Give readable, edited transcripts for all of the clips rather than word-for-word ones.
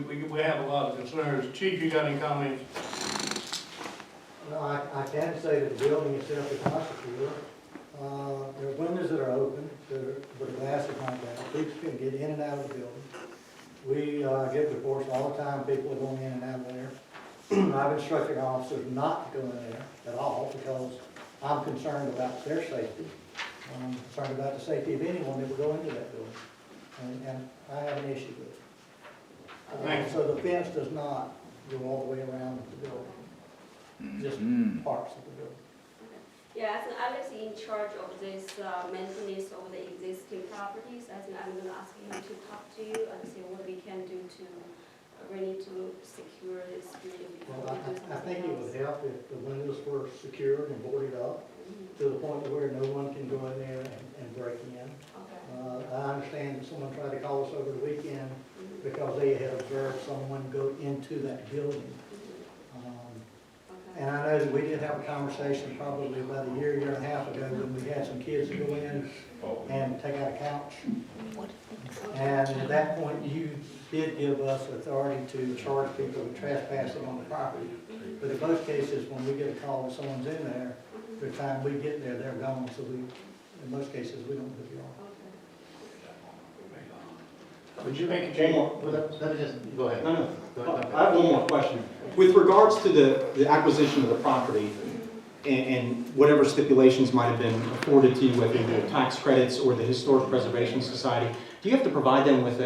we have a lot of concerns. Chief, you got any comments? No, I can say that the building itself is not secure. There are windows that are open, where the glass is not down. People can get in and out of the building. We get reports all the time, people are going in and out of there. I've instructed officers not to go in there at all because I'm concerned about their safety. I'm concerned about the safety of anyone that would go into that building. And I have an issue with it. So the fence does not go all the way around the building, just parts of the building. Yeah, I think Alex is in charge of this maintenance of the existing properties. I think I'm going to ask him to talk to you and see what we can do to really to secure this building. Well, I think it would help if the windows were secured and boarded up to the point where no one can go in there and break in. Okay. I understand that someone tried to call us over the weekend because they had observed someone go into that building. And I know that we did have a conversation probably about a year and a half ago when we had some kids go in and take out a couch. And at that point, you did give us authority to charge people with trespassing on the property. But in most cases, when we get a call that someone's in there, by the time we get there, they're gone. So we, in most cases, we don't do the wrong. Would you make One a more, let me just, go ahead. No, Go ahead. I have one more question. With regards to the acquisition of the property and whatever stipulations might have been afforded to you, whether the tax credits or the Historic Preservation Society, do you have to provide them with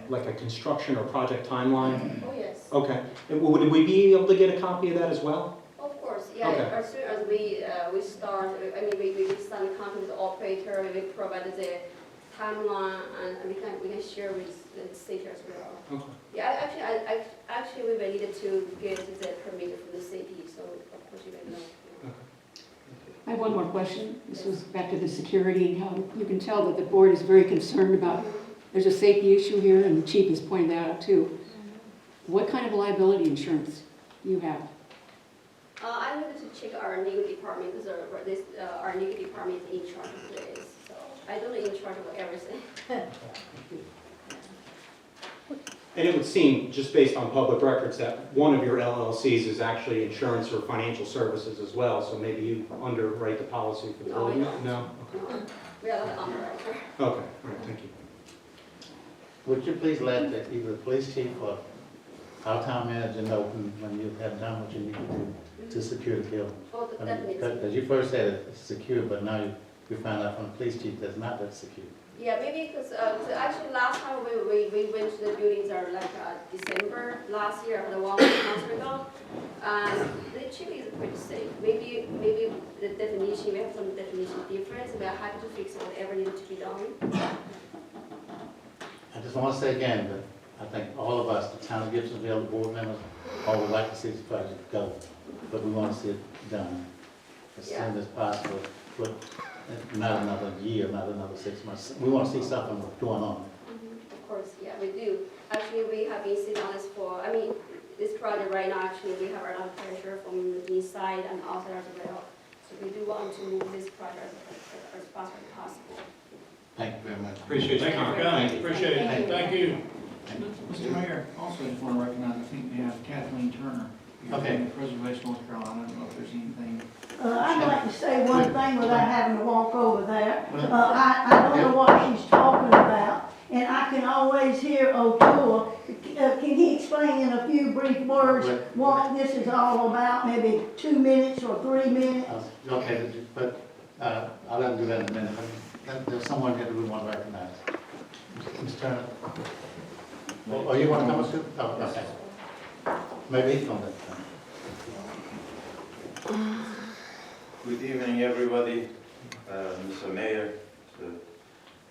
like a construction or project timeline? Oh, yes. Okay. And would we be able to get a copy of that as well? Of course, yeah. Okay. As soon as we start, I mean, we sign a contract with the operator, we provide the timeline, and we can share with the city as well. Okay. Yeah, actually, we needed to get the permit from the city, so of course you can know. I have one more question. This was back to the security. You can tell that the board is very concerned about, there's a safety issue here, and the chief has pointed that out too. What kind of liability insurance do you have? I needed to check our legal department because our legal department is in charge of this. So I don't know in charge of everything. And it would seem, just based on public records, that one of your LLCs is actually insurance or financial services as well, so maybe you underwrite the policy for the No, we building? don't. No? No, we are not underwriter. Okay, all right, thank you. Would you please let either the police chief or our town manager know when you have done what you need to do to secure the building? Oh, I mean, definitely. because you first said it's secure, but now you found out from the police chief that's not that secure. Yeah, maybe because actually last time we went to the buildings are like December last year, or the 1 month ago, and the chief is pretty safe. Maybe the definition, we have some definition difference. We are happy to fix whatever needed to be done. I just want to say again that I think all of us, the town of Gibsonville, the board members, all would like to see this project go, but we want to see it done as soon as possible. But not another year, not another 6 months. We want to see something going on. Of course, yeah, we do. Actually, we have been sitting on this for, I mean, this project right now, actually, we have our own pressure from the inside and outside as well. So we do want to move this project as fast as possible. Thank you very much. Appreciate your Thank you for time. coming, appreciate it, thank you. Mr. Mayor, also just want to recognize, I think we have Kathleen Turner. here Okay. from Preservation, North Carolina. I don't know if there's anything. I'd like to say one thing without having to walk over there. I don't know what she's talking about, and I can always hear O'Toole. Can he explain in a few brief words what this is all about, maybe 2 minutes or 3 minutes? Okay, but I'll let him do that in a minute. There's someone here that we want to recognize. Ms. Turner? Oh, you want to come up too? Oh, okay. Maybe he's going to. Good evening, everybody. Mr. Mayor, the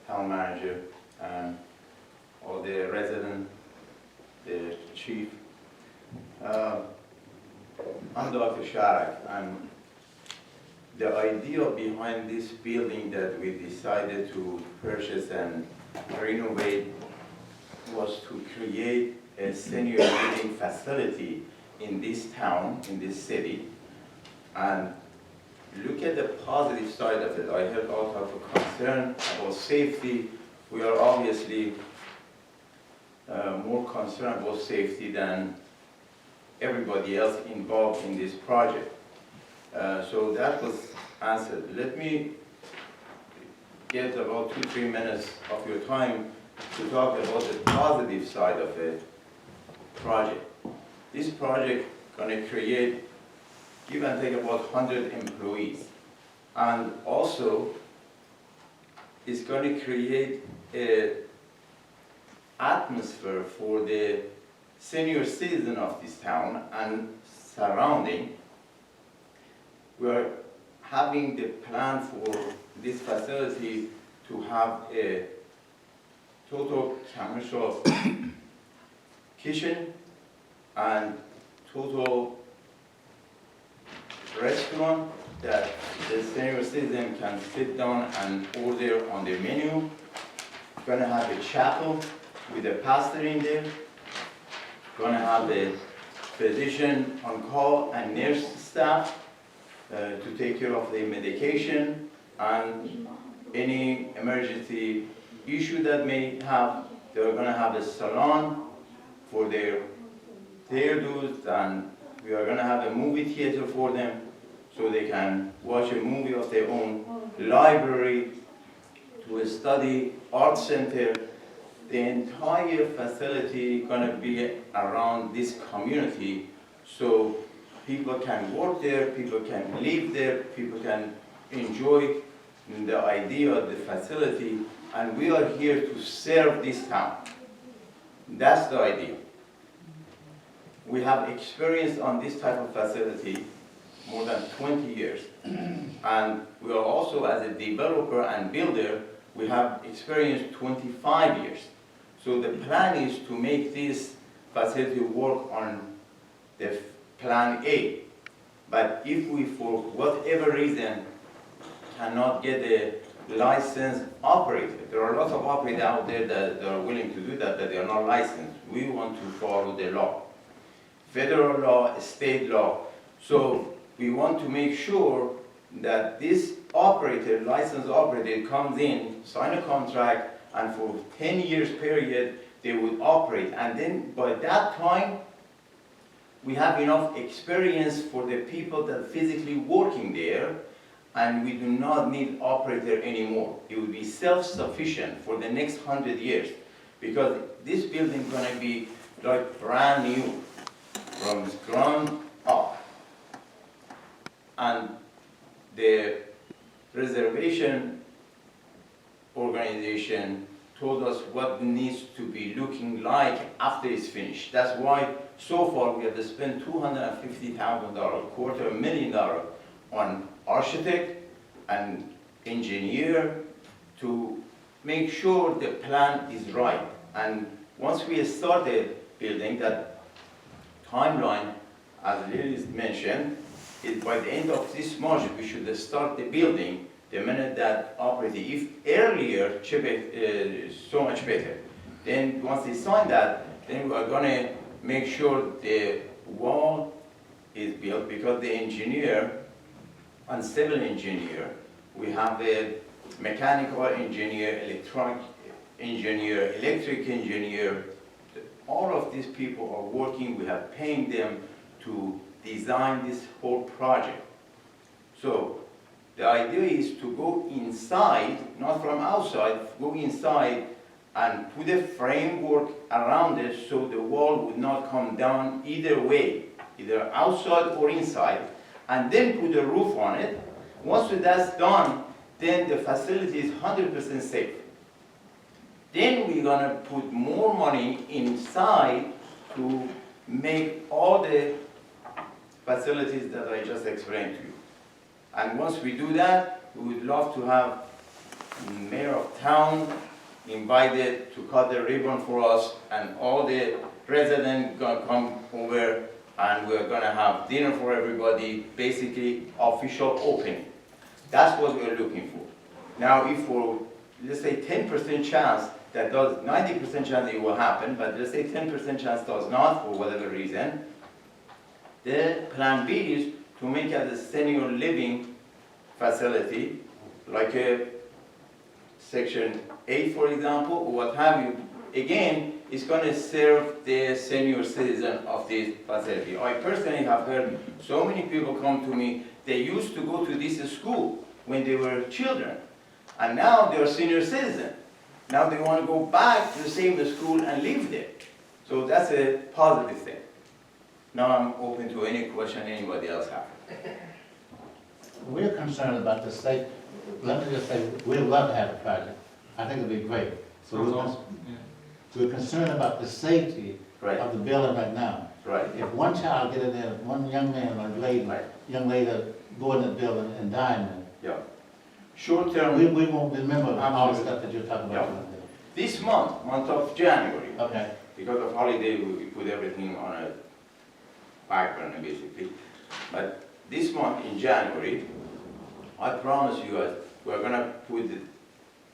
town manager, and all the residents, the chief. I'm Dr. Sharak, and the idea behind this building that we decided to purchase and renovate was to create a senior living facility in this town, in this city, and look at the positive side of it. I heard all types of concern about safety. We are obviously more concerned about safety than everybody else involved in this project. So that was answered. Let me get about 2-3 minutes of your time to talk about the positive side of the project. This project going to create, give and take, about 100 employees. And also, it's going to create an atmosphere for the senior citizen of this town and surrounding. We are having the plan for this facility to have a total commercial kitchen and total restaurant that the senior citizen can sit down and order on the menu. Gonna have a chapel with a pastor in there. Gonna have a physician on call and nurse staff to take care of the medication and any emergency issue that may have. They're gonna have a salon for their hairdos, and we are gonna have a movie theater for them so they can watch a movie of their own, library to study, art center. The entire facility gonna be around this community, so people can work there, people can live there, people can enjoy the idea of the facility, and we are here to serve this town. That's the idea. We have experience on this type of facility more than 20 years. And we are also, as a developer and builder, we have experience 25 years. So the plan is to make this facility work on the plan A. But if we, for whatever reason, cannot get a licensed operator, there are lots of operators out there that are willing to do that, but they are not licensed. We want to follow the law. Federal law, state law. So we want to make sure that this operator, licensed operator, comes in, sign a contract, and for 10 years period, they would operate. And then by that time, we have enough experience for the people that are physically working there, and we do not need operator anymore. It will be self-sufficient for the next 100 years, because this building is going to be like brand new from ground up. And the reservation organization told us what needs to be looking like after it's finished. That's why so far we have spent $250,000, $250,000 on architect and engineer to make sure the plan is right. And once we started building, that timeline, as Lily's mentioned, is by the end of this March we should start the building. The minute that operating, if earlier, so much better. Then once they sign that, then we are going to make sure the wall is built, because the engineer and civil engineer, we have a mechanical engineer, electronic engineer, electric engineer. All of these people are working. We have paying them to design this whole project. So the idea is to go inside, not from outside, go inside and put a framework around it so the wall would not come down either way, either outside or inside, and then put a roof on it. Once that's done, then the facility is 100% safe. Then we're going to put more money inside to make all the facilities that I just explained to you. And once we do that, we would love to have mayor of town invited to cut the ribbon for us, and all the residents gonna come over, and we're gonna have dinner for everybody, basically official opening. That's what we're looking for. Now, if for, let's say 10% chance that does, 90% chance it will happen, but let's say 10% chance does not for whatever reason, the plan B is to make it a senior living facility, like a Section 8, for example, or what have you. Again, is going to serve the senior citizen of this facility. I personally have heard so many people come to me, they used to go to this school when they were children, and now they're senior citizen. Now they want to go back to the same school and live there. So that's a positive thing. Now I'm open to any question anybody else has. We're concerned about the state, let me just say, we'd love to have a project. I think it'd be great. So we're concerned about the safety Right, of the building right now. right, If one child get in there, one young man or lady, right, young lady go in the building and die in there, yeah. Short term, we won't remember all the stuff that you're talking about. this month of January, Okay, because of holiday, we put everything on a back burner basically. But this month in January, I promise you guys, we're gonna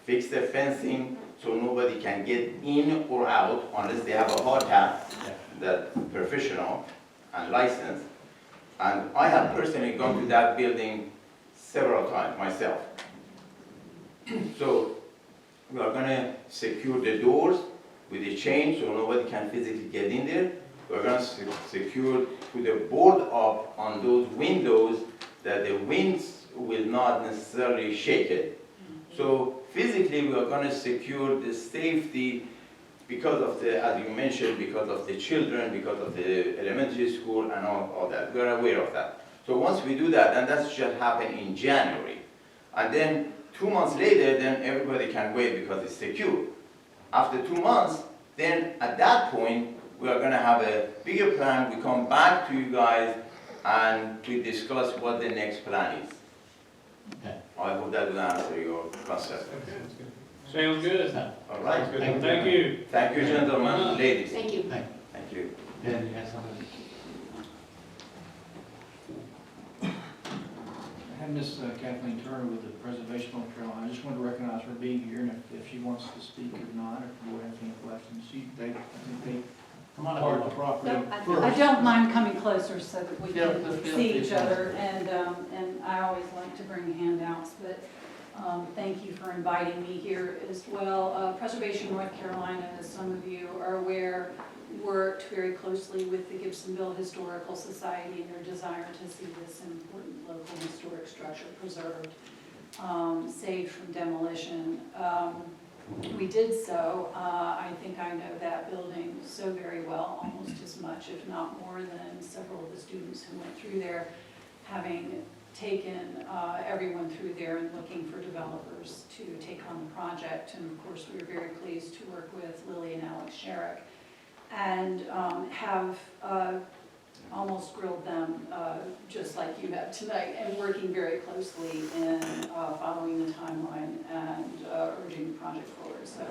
fix the fencing so nobody can get in or out unless they have a hard hat that's professional and licensed. And I have personally gone to that building several times myself. So we are gonna secure the doors with a chain so nobody can physically get in there. We're gonna secure to the board up on those windows that the winds will not necessarily shake it. So physically, we are gonna secure the safety because of the, as you mentioned, because of the children, because of the elementary school and all that. We're aware of that. So once we do that, and that should happen in January. And then 2 months later, then everybody can wait because it's secure. After 2 months, then at that point, we are gonna have a bigger plan. We come back to you guys and we discuss what the next plan is. okay. I hope that will answer your concern. Sounds good. All right? Thank you. Thank you, gentlemen, ladies. Thank you. Thank you. Ben, you have something? I have Miss Kathleen Turner with the Preservation of North Carolina. I just want to recognize her being here, and if she wants to speak or not, if you have any questions. I think they Come on part up. the property No, I- first. I don't mind coming closer so that we Yeah, can let's feel see free each to. other, and I always like to bring handouts, but thank you for inviting me here as well. Preservation North Carolina, as some of you are aware, worked very closely with the Gibsonville Historical Society in their desire to see this important local historic structure preserved, saved from demolition. We did so. I think I know that building so very well, almost as much, if not more, than several of the students who went through there, having taken everyone through there and looking for developers to take on the project. And of course, we were very pleased to work with Lily and Alex Sherrick and have almost grilled them just like you have tonight, and working very closely in following the timeline and urging the project forward. So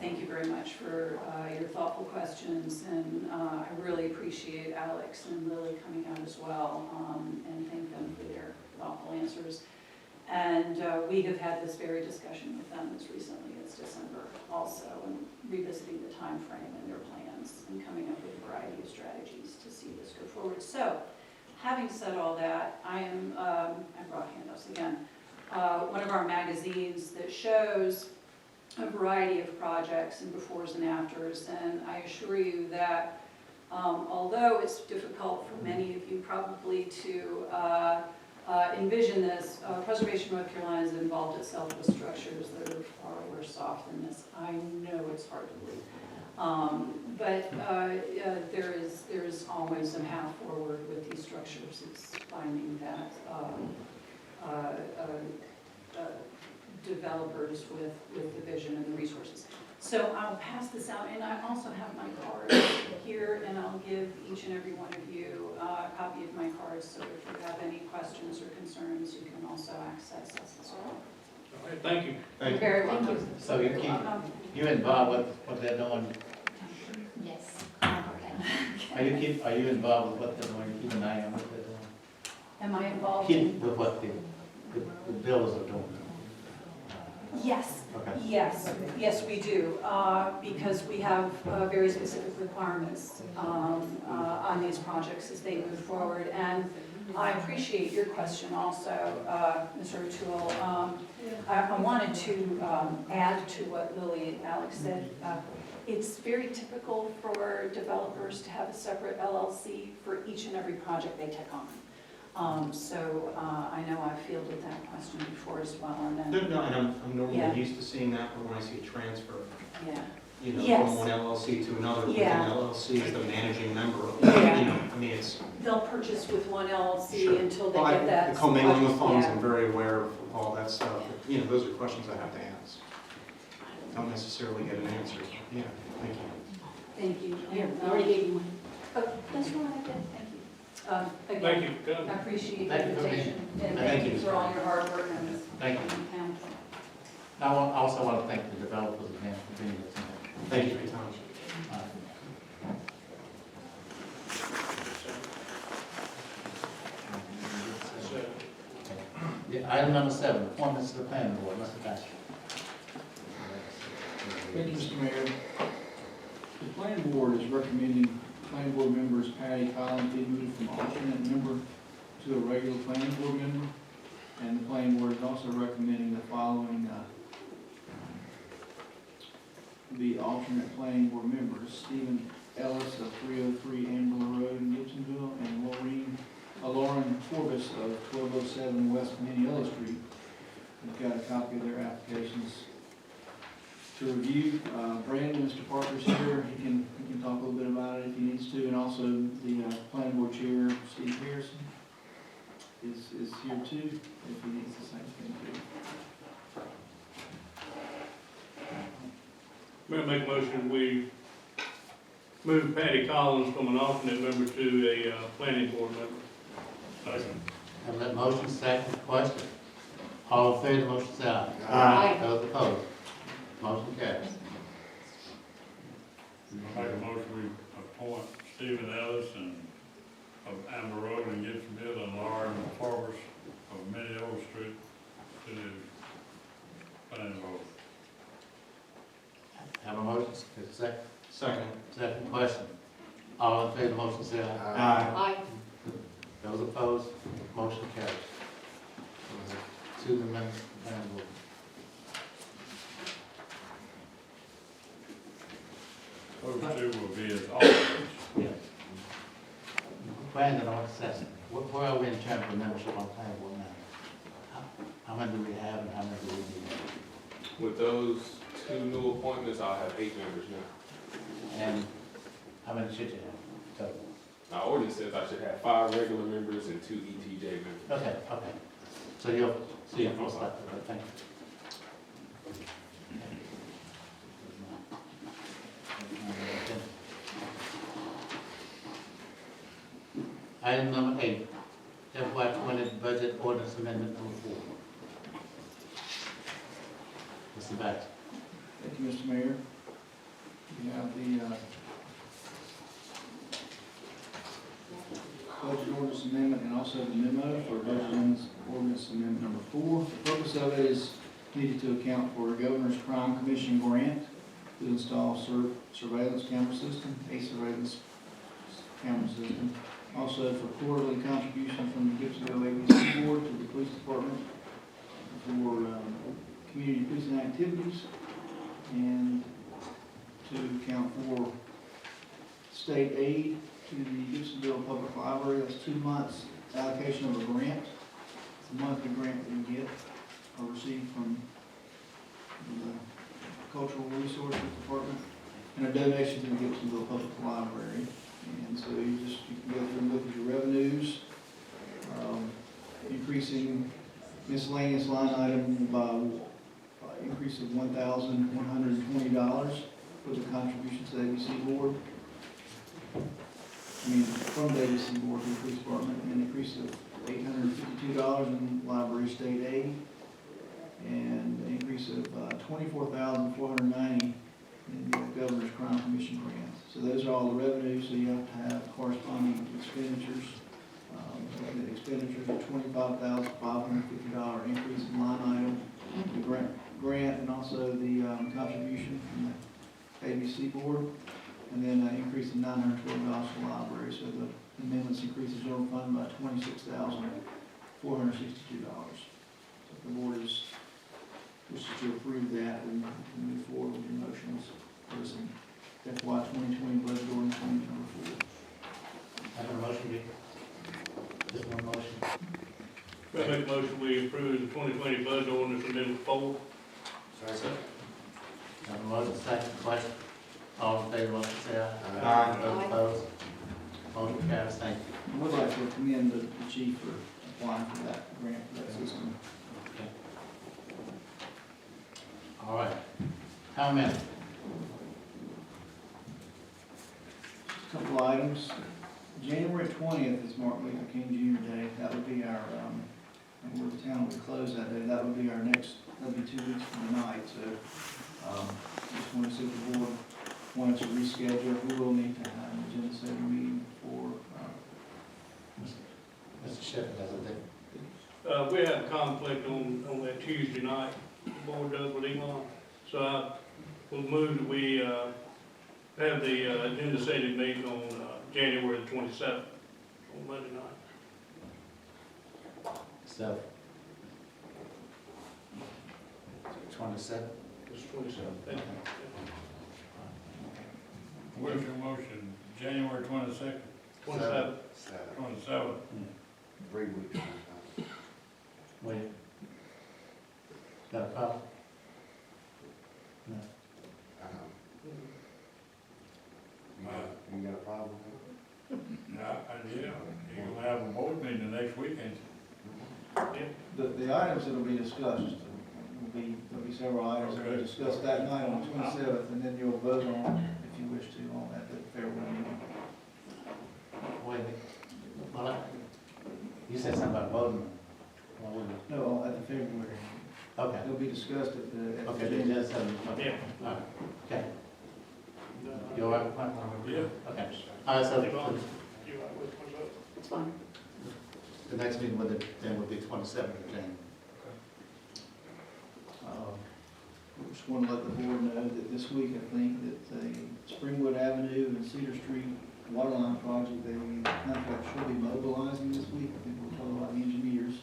thank you very much for your thoughtful questions, and I really appreciate Alex and Lily coming out as well, and thank them for their thoughtful answers. And we have had this very discussion with them as recently as December also, and revisiting the time frame and their plans and coming up with a variety of strategies to see this go forward. So, having said all that, I brought handouts again. One of our magazines that shows a variety of projects and befores and afters, and I assure you that although it's difficult for many of you probably to envision this, Preservation North Carolina has involved itself with structures that are far worse off than this. I know it's hard to believe. But there is always a path forward with these structures. It's finding that developers with the vision and the resources. So I'll pass this out, and I also have my card here, and I'll give each and every one of you a copy of my cards, so if you have any questions or concerns, you can also access us as well. All right, thank you. You're very welcome. So you involved with what they're doing? Yes. Are you involved with what they're doing? Keep an eye on what they're doing. Am I involved Keep in? with what the builders are doing. Yes. Okay. Yes, we do, because we have very specific requirements on these projects as they move forward. And I appreciate your question also, Mr. O'Toole. I wanted to add to what Lily and Alex said. It's very typical for developers to have a separate LLC for each and every project they take on. So I know I've fielded that question before as well, and then, No, and I'm normally Yeah. used to seeing that, but when I see a transfer, yeah. you know, Yes. from one LLC to another, with Yeah. an LLC as the managing member, Yeah. you know, I mean, it's. They'll purchase with one LLC Sure. until they Well, get that. The commingling of funds, Yeah. I'm very aware of all that stuff, but, you know, those are questions I have to ask. Don't necessarily get an answer, yeah, thank you. Thank you. Here, And, I already gave you one. Oh, that's all I did, thank you. Thank Again, you for coming. I appreciate the Thank you for being- invitation, and Thank thank you. you for all your hard work on this. Thank you. Council. I also want to thank the developers again for being here tonight. Thank you for your time. All right. Yeah, item number 7, appointments to the planning board, Mr. Thatcher. Thank you, Mr. Mayor. The planning board is recommending planning board members Patty Collins be moved from alternate member to a regular planning board member. And the planning board is also recommending the following be alternate planning board members: Stephen Ellis of 303 Amber Road in Gibsonville, and Lauren Forbes of 1207 West Maniella Street. We've got a copy of their applications to review. Brandon, Mr. Parker's here, he can talk a little bit about it if he needs to, and also the planning board chair, Steve Pearson, is here too, if he needs the same thing too. We're gonna make a motion, we move Patty Collins from an alternate member to a planning board member. Second. Have that motion, second, question. All in favor of the motion, say aye. Aye. Those opposed? Motion carries. Make a motion, we appoint Stephen Ellison of Amber Road in Gibsonville and Lauren Forbes of Maniella Street to the planning board. Have a motion, second, Second. second question. All in favor of the motion, say aye. Aye. Those opposed? Motion carries. Two members of the planning board. Those two will be as alternates. Yeah. Brandon, on assessment, where are we in terms of membership on planning board now? How many do we have and how many do we need? With those 2 new appointments, I'll have 8 members now. And how many should you have total? Our ordinance says I should have 5 regular members and 2 ETJ members. Okay, okay. So you'll see it most likely, but thank you. Item number 8, FY20 budget ordinance amendment number 4. Mr. Baxter. Thank you, Mr. Mayor. We have the budget ordinance amendment and also the memo for budget ordinance amendment number 4. The purpose of it is needed to account for a Governor's Crime Commission grant to install surveillance camera system, a surveillance camera system. Also for quarterly contribution from the Gibsonville ABC Board to the Police Department for community policing activities, and to account for state aid to the Gibsonville Public Library. That's 2 months allocation of a grant. It's a monthly grant that we get or receive from the Cultural Resources Department, and a donation to the Gibsonville Public Library. And so you can go through and look at your revenues, increasing miscellaneous line item by increase of $1,120 for the contributions to the ABC Board. From the ABC Board to the Police Department, and an increase of $852 in library state aid, and an increase of $24,490 in the Governor's Crime Commission grant. So those are all the revenues, so you have to have corresponding expenditures. The expenditures are $25,550 increase in line item, the grant and also the contribution from the ABC Board, and then an increase in $912 for the library. So the amendments increase the general fund by $26,462. So if the board wishes to approve that, we can move forward with your motions for this FY 2020 budget ordinance amendment number 4. Have a motion, Vic? Just one motion. I make a motion, we approve the 2020 budget ordinance amendment 4. Second. Have a motion, second question. All in favor, let us say aye. Aye. Those opposed? Motion carries, thank you. I would like to commend the chief for applying for that grant for that system. Okay. All right. How many? Couple items. January 20th is Martin Luther King Jr. Day. That would be our, and we're the town would close that day. That would be our next, that'd be 2 weeks from tonight. So, just want to see if the board wanted to reschedule. We will need to have an agenda setting meeting for, Mr. Shepherd, does it? We have a conflict on that Tuesday night, the board does with Elon. So I will move that we have the agenda setting meeting on January the 27th, on Monday night. So. 27? It's 27th. Where's your motion? January 22nd, 27th. 27th? 3 weeks. Wait. Got a problem? No. You got a problem? Yeah, you're gonna have a board meeting the next weekend. the items that'll be discussed. There'll be several items that will be discussed that night on the 27th, and then you'll vote on, if you wish to, on that farewell meeting. Wait, well, you said something about voting. No, at the February. Okay. It'll be discussed at the. Okay, then just, okay. Yeah. All right, okay. You all right with that? Yeah. Okay. All right, so You all right with what's up? It's fine. the next meeting would then would be 27th of January. Just want to let the board know that this week, I think, that the Springwood Avenue and Cedar Street waterline project, they should be mobilizing this week. I think we're told by the engineers.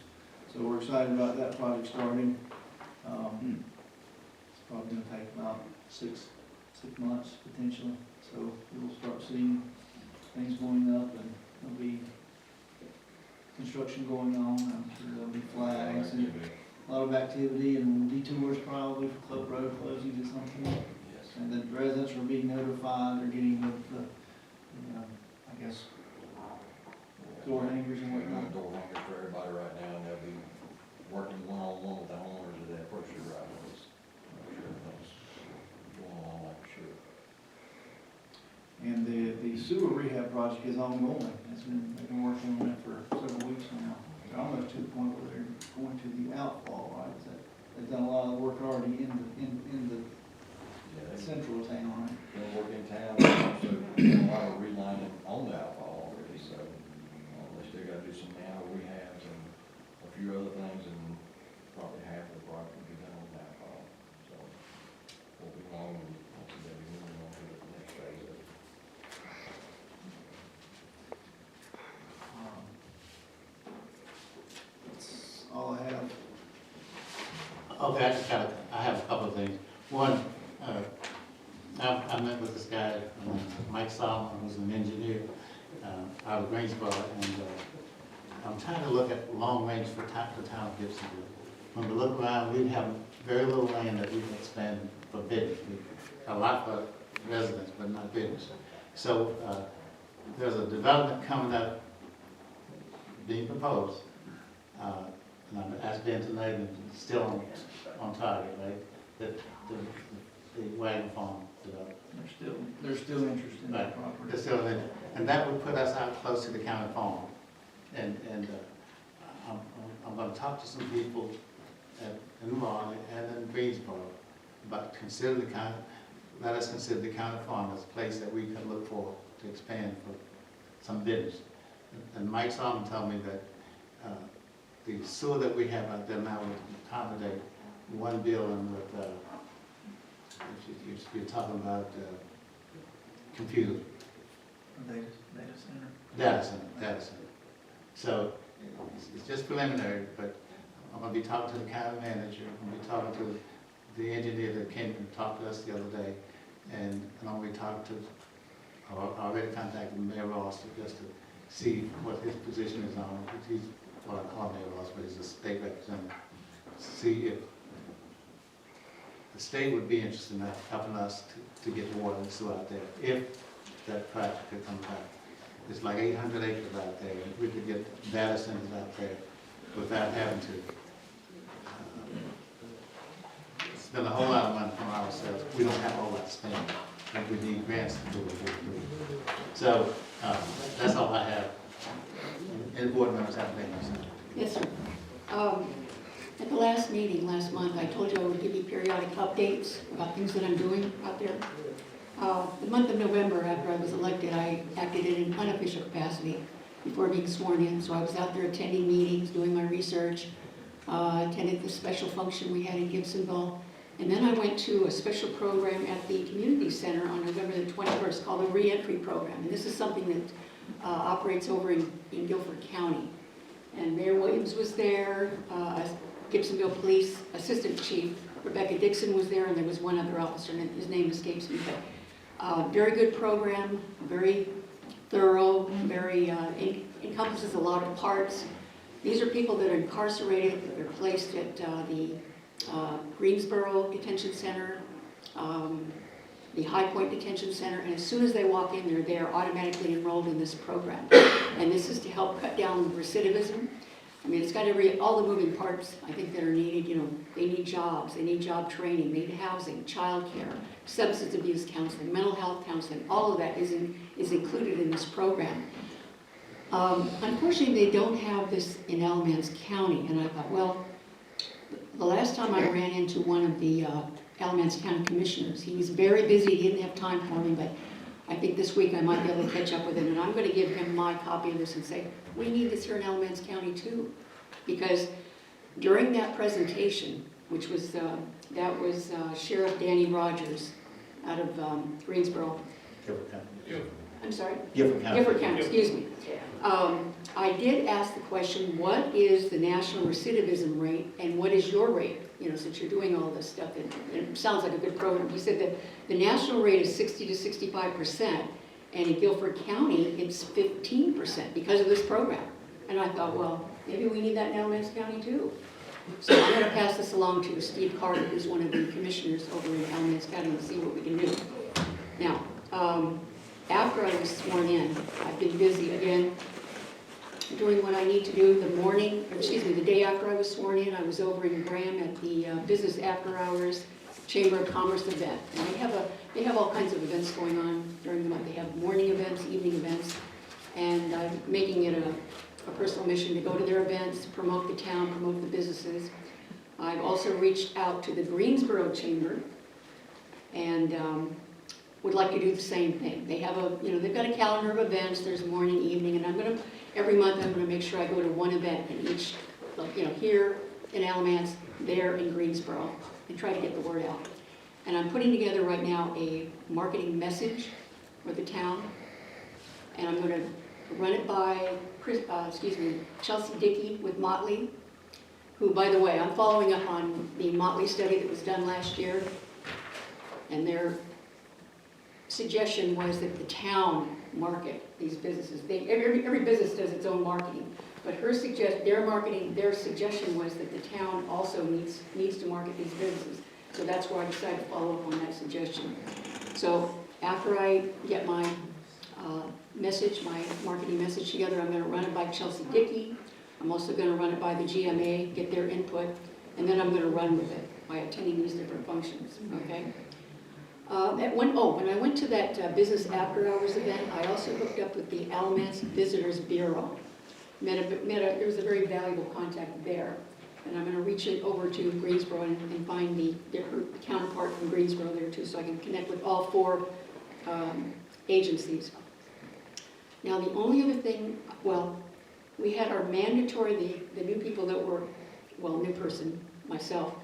So we're excited about that project starting. It's probably going to take about six months potentially. So we'll start seeing things going up, and there'll be construction going on. I'm sure there'll be flags and a lot of activity and detours probably for Club Road closings at some point. And the residents are being notified, they're getting the I guess, door hangers and whatnot. Door hangers for everybody right now, and they'll be working one-on-one with the homeowners of that first year right now. I'm sure that's going along like it should. And the sewer rehab project is ongoing. They've been working on it for several weeks now. They're almost to the point where they're going to the outfall, right? They've done a lot of work already in the central town, right? They'll work in town, and also doing a lot of relining on the outfall already, so they still gotta do some now rehabs and a few other things, and probably half of the project will be done on the outfall. So won't be long, and hopefully they'll be moving on to the next phase of it. That's all I have. Okay, I have a couple of things. One, I met with this guy, Mike Solomon, who's an engineer out of Greensboro, and I'm trying to look at long range for the town of Gibsonville. When we look around, we have very little land that we can expand for business. A lot for residents, but not business. So there's a development coming up, being proposed, and I'm asking tonight, and it's still on target, right? The wagon farm development. They're still interested in that property. They're still in, and that would put us out close to the county farm. And I'm gonna talk to some people in Raleigh and in Greensboro about let us consider the county farm as a place that we can look for to expand for some business. And Mike Solomon told me that the sewer that we have out there now would accommodate one building with, you're talking about computers. Data center. So it's just preliminary, but I'm gonna be talking to the county manager, I'm gonna be talking to the engineer that came and talked to us the other day, and I'm gonna be talking to, I already contacted Mayor Ross just to see what his position is on it. He's what I call Mayor Ross, but he's a state representative. See if the state would be interested in helping us to get water and sewer out there, if that project could come back. It's like 800 acres out there, and we could get data centers out there without having to spend a whole lot of money from ourselves. We don't have a whole lot to spend, and we need grants to do it. So that's all I have. Any board members have anything to say? Yes, sir. At the last meeting last month, I told you I would give you periodic updates about things that I'm doing out there. The month of November, after I was elected, I acted in an unofficial capacity before being sworn in. So I was out there attending meetings, doing my research, attended the special function we had in Gibsonville. And then I went to a special program at the community center on November the 21st called a reentry program. And this is something that operates over in Guilford County. And Mayor Williams was there, Gibsonville Police Assistant Chief Rebecca Dixon was there, and there was one other officer, and his name escapes me. But very good program, very thorough, very encompasses a lot of parts. These are people that are incarcerated. They're placed at the Greensboro Detention Center, the High Point Detention Center, and as soon as they walk in, they're automatically enrolled in this program. And this is to help cut down recidivism. I mean, it's got all the moving parts, I think, that are needed. You know, they need jobs, they need job training, they need housing, childcare, substance abuse counseling, mental health counseling. All of that is included in this program. Unfortunately, they don't have this in Alamance County, and I thought, well, the last time I ran into one of the Alamance County commissioners, he was very busy, he didn't have time for me, but I think this week I might be able to catch up with him, and I'm going to give him my copy of this and say, we need this here in Alamance County too. Because during that presentation, which was, Sheriff Danny Rogers out of Greensboro. Guilford County. I'm sorry? Guilford County. Guilford County, excuse me. I did ask the question, what is the national recidivism rate and what is your rate? You know, since you're doing all this stuff, it sounds like a good program. He said that the national rate is 60 to 65%, and in Guilford County, it's 15% because of this program. And I thought, well, maybe we need that in Alamance County too. So I'm going to pass this along to Steve Carter, who's one of the commissioners over in Alamance County, and see what we can do. Now, after I was sworn in, I've been busy again doing what I need to do. The day after I was sworn in, I was over in Graham at the Business After Hours Chamber of Commerce event. And they have all kinds of events going on during the month. They have morning events, evening events, and I'm making it a personal mission to go to their events, promote the town, promote the businesses. I've also reached out to the Greensboro Chamber and would like to do the same thing. They have they've got a calendar of events. There's morning, evening, and every month I'm going to make sure I go to one event in each, here in Alamance, there in Greensboro, and try to get the word out. And I'm putting together right now a marketing message for the town, and I'm going to run it by Chelsea Dickey with Motley, who, by the way, I'm following up on the Motley study that was done last year, and their suggestion was that the town market these businesses. Every business does its own marketing, but their suggestion was that the town also needs to market these businesses. So that's why I decided to follow up on that suggestion. So after I get my my marketing message together, I'm going to run it by Chelsea Dickey. I'm also going to run it by the GMA, get their input, and then I'm going to run with it by attending these different functions, okay? When I went to that Business After Hours event, I also hooked up with the Alamance Visitors Bureau. There was a very valuable contact there. And I'm going to reach it over to Greensboro and find their counterpart from Greensboro there too, so I can connect with all 4 agencies. Now the only other thing, we had our mandatory, the new people that were, new person, myself,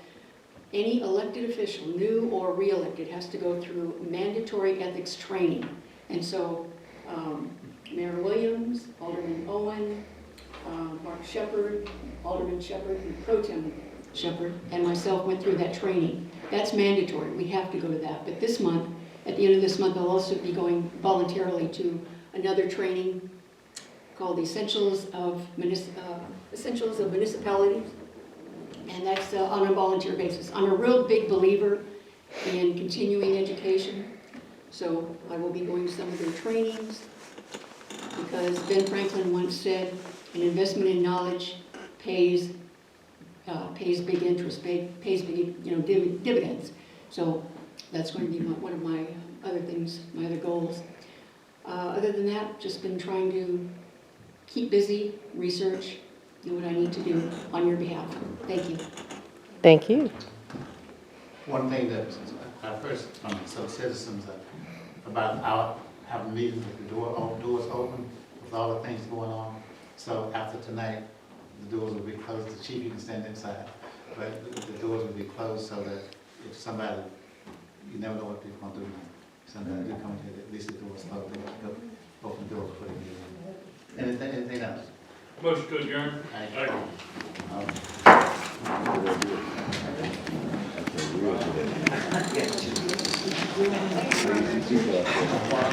any elected official, new or re-elected, has to go through mandatory ethics training. And so Mayor Williams, Alderman Owen, Mark Shepherd, Alderman Shepherd, and Pro Tem Shepherd, and myself went through that training. That's mandatory, we have to go to that. But this month, at the end of this month, I'll also be going voluntarily to another training called the Essentials of Municipalities. And that's on a volunteer basis. I'm a real big believer in continuing education, so I will be going to some of their trainings, because Ben Franklin once said, an investment in knowledge pays big interest, pays big, dividends. So that's going to be one of my other things, my other goals. Other than that, just been trying to keep busy, research, do what I need to do on your behalf. Thank you. Thank you. One thing that I've heard from some citizens about having meetings with the doors open, with all the things going on. So after tonight, the doors will be closed. The chief, you can stand inside, but the doors will be closed so that if somebody, you never know what people are going to do. Somebody do come here, at least the doors closed, they can go open doors, put it in. Anything else? Motion to adjourn. Second.